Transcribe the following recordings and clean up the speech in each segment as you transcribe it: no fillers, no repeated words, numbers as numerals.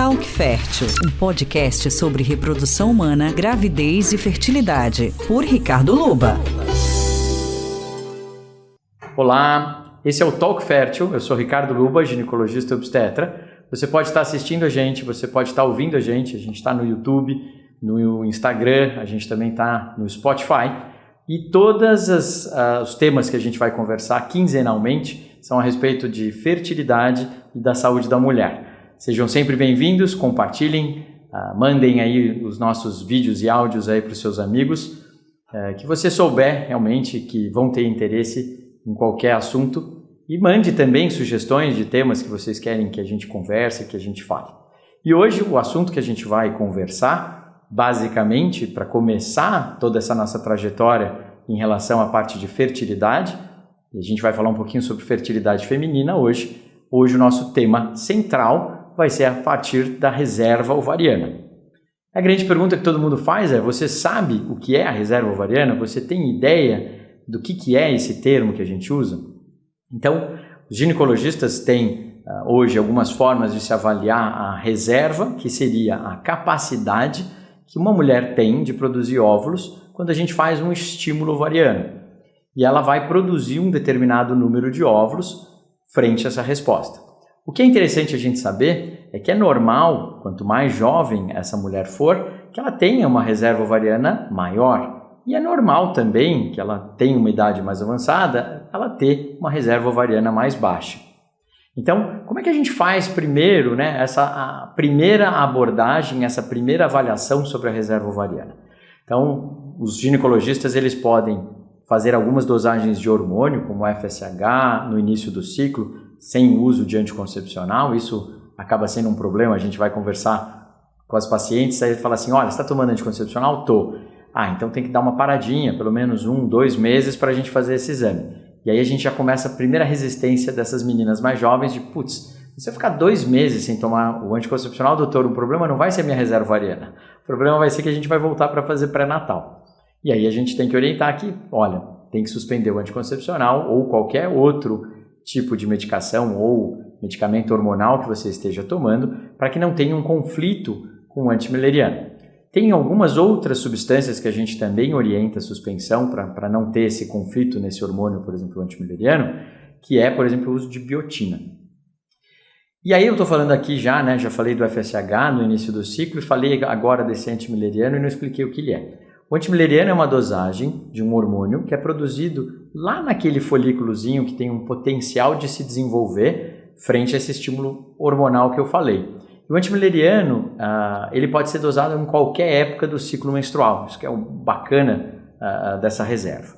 Talk Fértil, um podcast sobre reprodução humana, gravidez e fertilidade, por Ricardo Luba. Olá, esse é o Talk Fértil, eu sou Ricardo Luba, ginecologista e obstetra. Você pode estar assistindo a gente, você pode estar ouvindo a gente está no YouTube, no Instagram, a gente também está no Spotify. E todos os temas que a gente vai conversar quinzenalmente são a respeito de fertilidade e da saúde da mulher. Sejam sempre bem-vindos, compartilhem, mandem aí os nossos vídeos e áudios aí para os seus amigos, que você souber realmente que vão ter interesse em qualquer assunto, e mande também sugestões de temas que vocês querem que a gente converse, que a gente fale. E hoje o assunto que a gente vai conversar, basicamente, para começar toda essa nossa trajetória em relação à parte de fertilidade, e a gente vai falar um pouquinho sobre fertilidade feminina hoje. Hoje o nosso tema central vai ser a partir da reserva ovariana. A grande pergunta que todo mundo faz é: você sabe o que é a reserva ovariana? Você tem ideia do que é esse termo que a gente usa? Então, os ginecologistas têm hoje algumas formas de se avaliar a reserva, que seria a capacidade que uma mulher tem de produzir óvulos quando a gente faz um estímulo ovariano. E ela vai produzir um determinado número de óvulos frente a essa resposta. O que é interessante a gente saber é que é normal, quanto mais jovem essa mulher for, que ela tenha uma reserva ovariana maior. E é normal também que ela tenha uma idade mais avançada, ela ter uma reserva ovariana mais baixa. Então, como é que a gente faz primeiro, a primeira abordagem, essa primeira avaliação sobre a reserva ovariana? Então, os ginecologistas eles podem fazer algumas dosagens de hormônio, como FSH, no início do ciclo, sem uso de anticoncepcional. Isso acaba sendo um problema, a gente vai conversar com as pacientes, aí fala assim: olha, você está tomando anticoncepcional? Tô. Então tem que dar uma paradinha, pelo menos 1-2 meses para a gente fazer esse exame. E aí a gente já começa a primeira resistência dessas meninas mais jovens de, se eu ficar 2 meses sem tomar o anticoncepcional, doutor, o problema não vai ser minha reserva ovariana. O problema vai ser que a gente vai voltar para fazer pré-natal. E aí a gente tem que orientar que, olha, tem que suspender o anticoncepcional ou qualquer outro tipo de medicação ou medicamento hormonal que você esteja tomando para que não tenha um conflito com o antimileriano. Tem algumas outras substâncias que a gente também orienta a suspensão para não ter esse conflito nesse hormônio, por exemplo, o antimileriano, que é, por exemplo, o uso de biotina. E aí eu estou falando aqui já falei do FSH no início do ciclo e falei agora desse antimileriano e não expliquei o que ele é. O antimileriano é uma dosagem de um hormônio que é produzido lá naquele folículozinho que tem um potencial de se desenvolver frente a esse estímulo hormonal que eu falei. O antimileriano, ele pode ser dosado em qualquer época do ciclo menstrual, isso que é o bacana dessa reserva.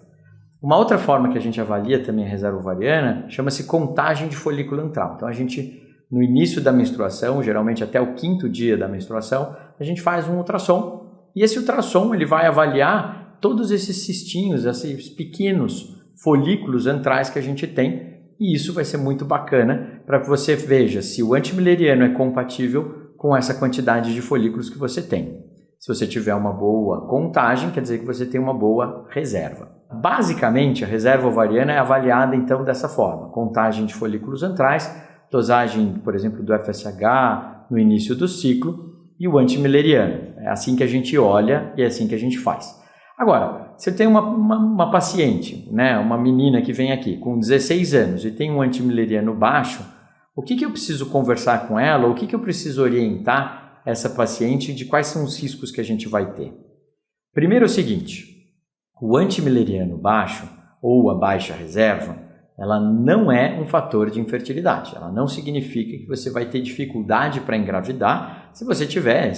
Uma outra forma que a gente avalia também a reserva ovariana chama-se contagem de folículo antral. Então a gente, no início da menstruação, geralmente até o 5º dia da menstruação, a gente faz um ultrassom, e esse ultrassom ele vai avaliar todos esses cistinhos, esses pequenos folículos antrais que a gente tem. E isso vai ser muito bacana para que você veja se o antimileriano é compatível com essa quantidade de folículos que você tem. Se você tiver uma boa contagem, quer dizer que você tem uma boa reserva. Basicamente, a reserva ovariana é avaliada então dessa forma: contagem de folículos antrais, dosagem, por exemplo, do FSH no início do ciclo e o antimileriano. É assim que a gente olha e é assim que a gente faz. Agora, você tem uma paciente, uma menina que vem aqui com 16 anos e tem um antimileriano baixo, o que eu preciso conversar com ela, o que eu preciso orientar essa paciente de quais são os riscos que a gente vai ter? Primeiro é o seguinte: o antimileriano baixo ou a baixa reserva, ela não é um fator de infertilidade, ela não significa que você vai ter dificuldade para engravidar se você tiver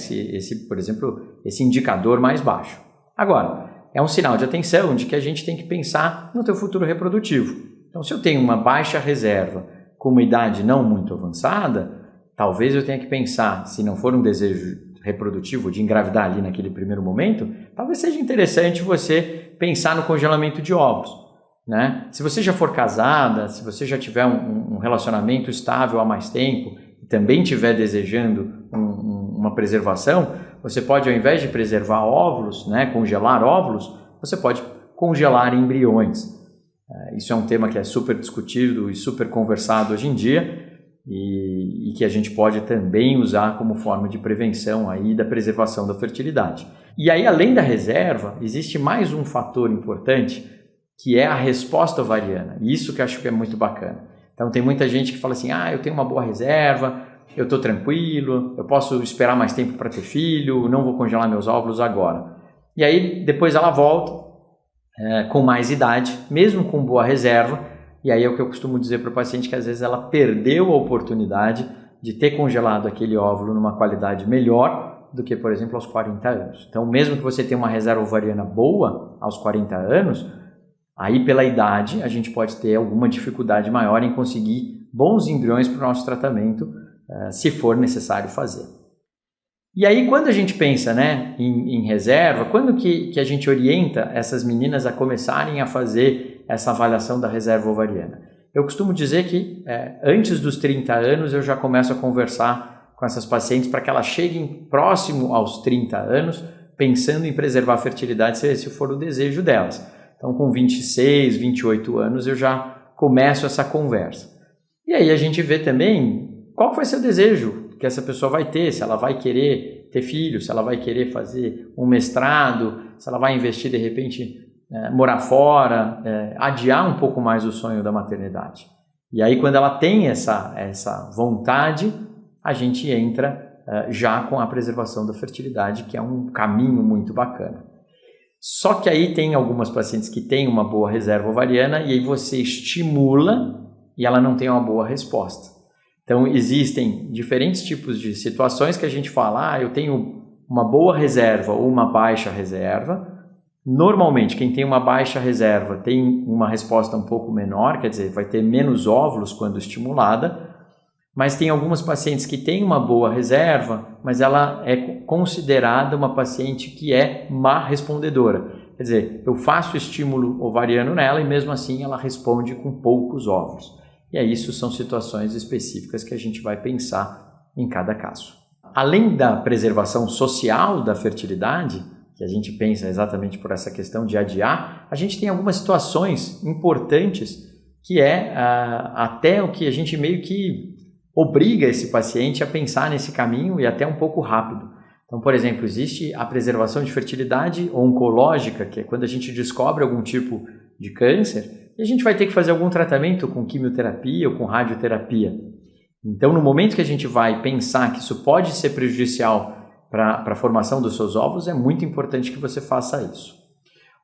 por exemplo, esse indicador mais baixo. Agora, é um sinal de atenção de que a gente tem que pensar no teu futuro reprodutivo. Então, se eu tenho uma baixa reserva com uma idade não muito avançada, talvez eu tenha que pensar, se não for um desejo reprodutivo de engravidar ali naquele primeiro momento, talvez seja interessante você pensar no congelamento de óvulos. Se você já for casada, se você já tiver um relacionamento estável há mais tempo e também estiver desejando uma preservação, você pode, ao invés de preservar óvulos, congelar óvulos, você pode congelar embriões. Isso é um tema que é super discutido e super conversado hoje em dia, e e que a gente pode também usar como forma de prevenção aí da preservação da fertilidade. E aí, além da reserva, existe mais um fator importante, que é a resposta ovariana. Isso que eu acho que é muito bacana. Então, tem muita gente que fala assim, eu tenho uma boa reserva, eu estou tranquilo, eu posso esperar mais tempo para ter filho, não vou congelar meus óvulos agora. E aí, depois ela volta com mais idade, mesmo com boa reserva, e aí é o que eu costumo dizer para o paciente, que às vezes ela perdeu a oportunidade de ter congelado aquele óvulo numa qualidade melhor do que, por exemplo, aos 40 anos. Então, mesmo que você tenha uma reserva ovariana boa aos 40 anos, aí pela idade a gente pode ter alguma dificuldade maior em conseguir bons embriões para o nosso tratamento, se for necessário fazer. E aí, quando a gente pensa, né, em reserva, quando que a gente orienta essas meninas a começarem a fazer essa avaliação da reserva ovariana? Eu costumo dizer que antes dos 30 anos eu já começo a conversar com essas pacientes para que elas cheguem próximo aos 30 anos, pensando em preservar a fertilidade, se esse for o desejo delas. Então, com 26, 28 anos eu já começo essa conversa. E aí a gente vê também qual foi seu desejo que essa pessoa vai ter, se ela vai querer ter filho, se ela vai querer fazer um mestrado, se ela vai investir de repente, morar fora, adiar um pouco mais o sonho da maternidade. E aí quando ela tem essa vontade, a gente entra já com a preservação da fertilidade, que é um caminho muito bacana. Só que aí tem algumas pacientes que têm uma boa reserva ovariana e aí você estimula e ela não tem uma boa resposta. Então, existem diferentes tipos de situações que a gente fala, eu tenho uma boa reserva ou uma baixa reserva. Normalmente, quem tem uma baixa reserva tem uma resposta um pouco menor, quer dizer, vai ter menos óvulos quando estimulada, mas tem algumas pacientes que têm uma boa reserva, mas ela é considerada uma paciente que é má respondedora. Quer dizer, eu faço estímulo ovariano nela e mesmo assim ela responde com poucos óvulos. E aí isso são situações específicas que a gente vai pensar em cada caso. Além da preservação social da fertilidade, que a gente pensa exatamente por essa questão de adiar, a gente tem algumas situações importantes que até o que a gente meio que obriga esse paciente a pensar nesse caminho e até um pouco rápido. Então, por exemplo, existe a preservação de fertilidade oncológica, que é quando a gente descobre algum tipo de câncer e a gente vai ter que fazer algum tratamento com quimioterapia ou com radioterapia. Então, no momento que a gente vai pensar que isso pode ser prejudicial para a formação dos seus óvulos, é muito importante que você faça isso.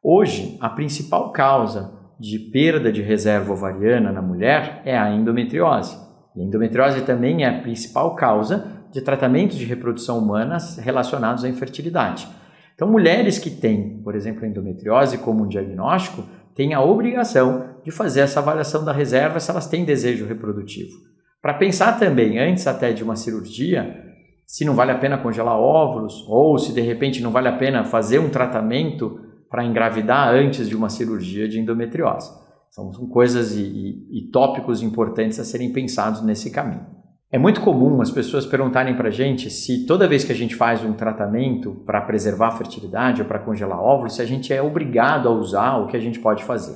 Hoje, a principal causa de perda de reserva ovariana na mulher é a endometriose. E a endometriose também é a principal causa de tratamentos de reprodução humana relacionados à infertilidade. Então, mulheres que têm, por exemplo, endometriose como um diagnóstico, têm a obrigação de fazer essa avaliação da reserva se elas têm desejo reprodutivo. Para pensar também, antes até de uma cirurgia, se não vale a pena congelar óvulos ou se de repente não vale a pena fazer um tratamento para engravidar antes de uma cirurgia de endometriose. São coisas e tópicos importantes a serem pensados nesse caminho. É muito comum as pessoas perguntarem para a gente se toda vez que a gente faz um tratamento para preservar a fertilidade ou para congelar óvulos, se a gente é obrigado a usar o que a gente pode fazer.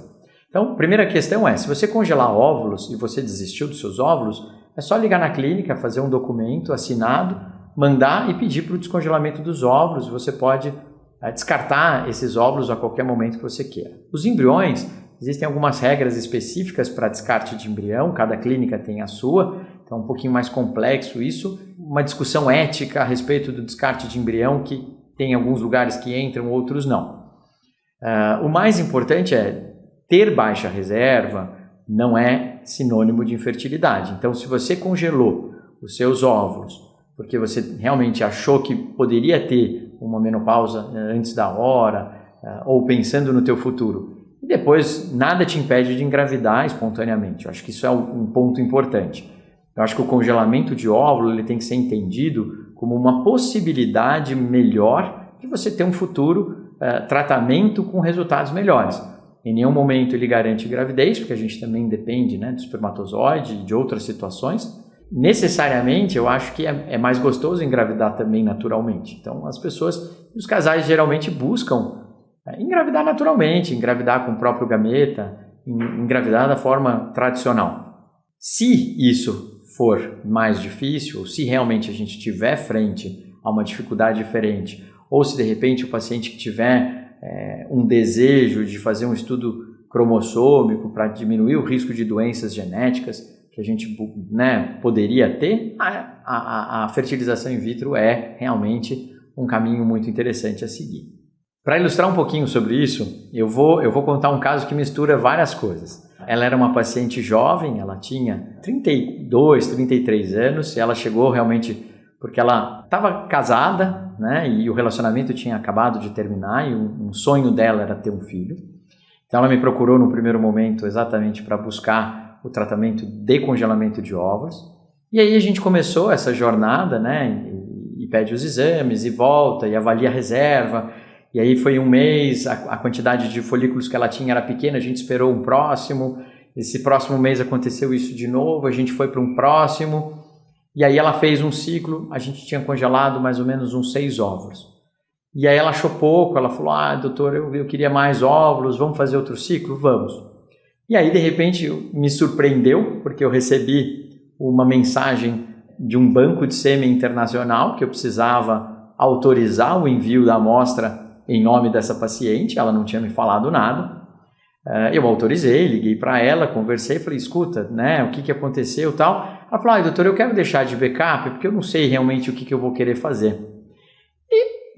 Então, a primeira questão é, se você congelar óvulos e você desistiu dos seus óvulos, é só ligar na clínica, fazer um documento assinado, mandar e pedir para o descongelamento dos óvulos. Você pode descartar esses óvulos a qualquer momento que você queira. Os embriões, existem algumas regras específicas para descarte de embrião, cada clínica tem a sua, então é um pouquinho mais complexo isso. Uma discussão ética a respeito do descarte de embrião, que tem alguns lugares que entram, outros não. O mais importante é ter baixa reserva não é sinônimo de infertilidade. Então, se você congelou os seus óvulos porque você realmente achou que poderia ter uma menopausa antes da hora, ou pensando no teu futuro, e depois nada te impede de engravidar espontaneamente. Eu acho que isso é um ponto importante. Eu acho que o congelamento de óvulo ele tem que ser entendido como uma possibilidade melhor de você ter um futuro tratamento com resultados melhores. Em nenhum momento ele garante gravidez, porque a gente também depende, né, do espermatozoide e de outras situações. Necessariamente, eu acho que é mais gostoso engravidar também naturalmente. Então, as pessoas, os casais geralmente buscam engravidar naturalmente, engravidar com o próprio gameta, engravidar da forma tradicional. Se isso for mais difícil, ou se realmente a gente tiver frente a uma dificuldade diferente, ou se de repente o paciente que tiver um desejo de fazer um estudo cromossômico para diminuir o risco de doenças genéticas que a gente, né, poderia ter, a fertilização in vitro é realmente um caminho muito interessante a seguir. Para ilustrar um pouquinho sobre isso, eu vou contar um caso que mistura várias coisas. Ela era uma paciente jovem, ela tinha 32, 33 anos, e ela chegou realmente porque ela estava casada, né, e o relacionamento tinha acabado de terminar, e um sonho dela era ter um filho. Então ela me procurou no primeiro momento exatamente para buscar o tratamento de congelamento de óvulos. E aí a gente começou essa jornada, né, e pede os exames, e volta, e avalia a reserva. E aí foi um mês, a quantidade de folículos que ela tinha era pequena, a gente esperou um próximo. Esse próximo mês aconteceu isso de novo, a gente foi para um próximo. E aí ela fez um ciclo, a gente tinha congelado mais ou menos uns 6 óvulos. E aí ela achou pouco, ela falou, doutor, eu queria mais óvulos, vamos fazer outro ciclo? Vamos. E aí, de repente, me surpreendeu, porque eu recebi uma mensagem de um banco de sêmen internacional que eu precisava autorizar o envio da amostra em nome dessa paciente, ela não tinha me falado nada. Eu autorizei, liguei para ela, conversei, falei, escuta, né, o que aconteceu e tal. Ela falou, doutor, eu quero deixar de backup porque eu não sei realmente o que eu vou querer fazer.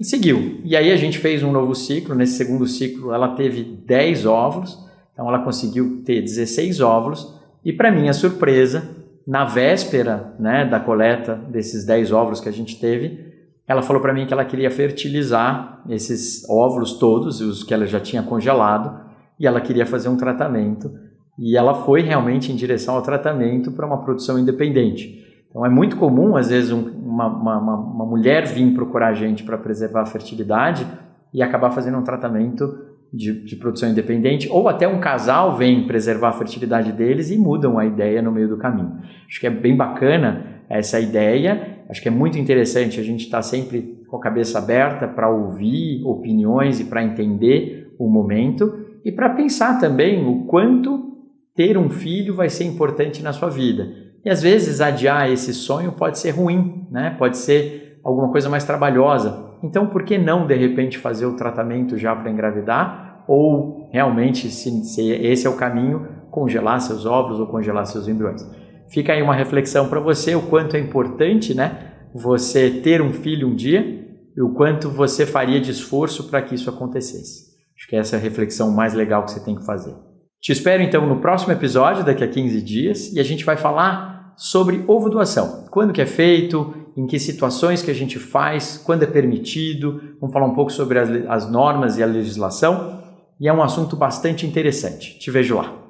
E seguiu. E aí a gente fez um novo ciclo. Nesse segundo ciclo ela teve 10 óvulos, então ela conseguiu ter 16 óvulos. E para minha surpresa, na véspera, né, da coleta desses 10 óvulos que a gente teve, ela falou para mim que ela queria fertilizar esses óvulos todos, os que ela já tinha congelado, e ela queria fazer um tratamento. E ela foi realmente em direção ao tratamento para uma produção independente. Então é muito comum, às vezes, uma mulher vir procurar a gente para preservar a fertilidade e acabar fazendo um tratamento de produção independente, ou até um casal vem preservar a fertilidade deles e mudam a ideia no meio do caminho. Acho que é bem bacana essa ideia, acho que é muito interessante a gente estar sempre com a cabeça aberta para ouvir opiniões e para entender o momento e para pensar também o quanto ter um filho vai ser importante na sua vida. E às vezes adiar esse sonho pode ser ruim, né? Pode ser alguma coisa mais trabalhosa. Então por que não de repente fazer o tratamento já para engravidar? Ou realmente, se esse é o caminho, congelar seus óvulos ou congelar seus embriões? Fica aí uma reflexão para você, o quanto é importante, né, você ter um filho um dia e o quanto você faria de esforço para que isso acontecesse. Acho que essa é a reflexão mais legal que você tem que fazer. Te espero então no próximo episódio, daqui a 15 dias, e a gente vai falar sobre ovo doação. Quando que é feito, em que situações que a gente faz, quando é permitido, vamos falar um pouco sobre as normas e a legislação, e é um assunto bastante interessante. Te vejo lá.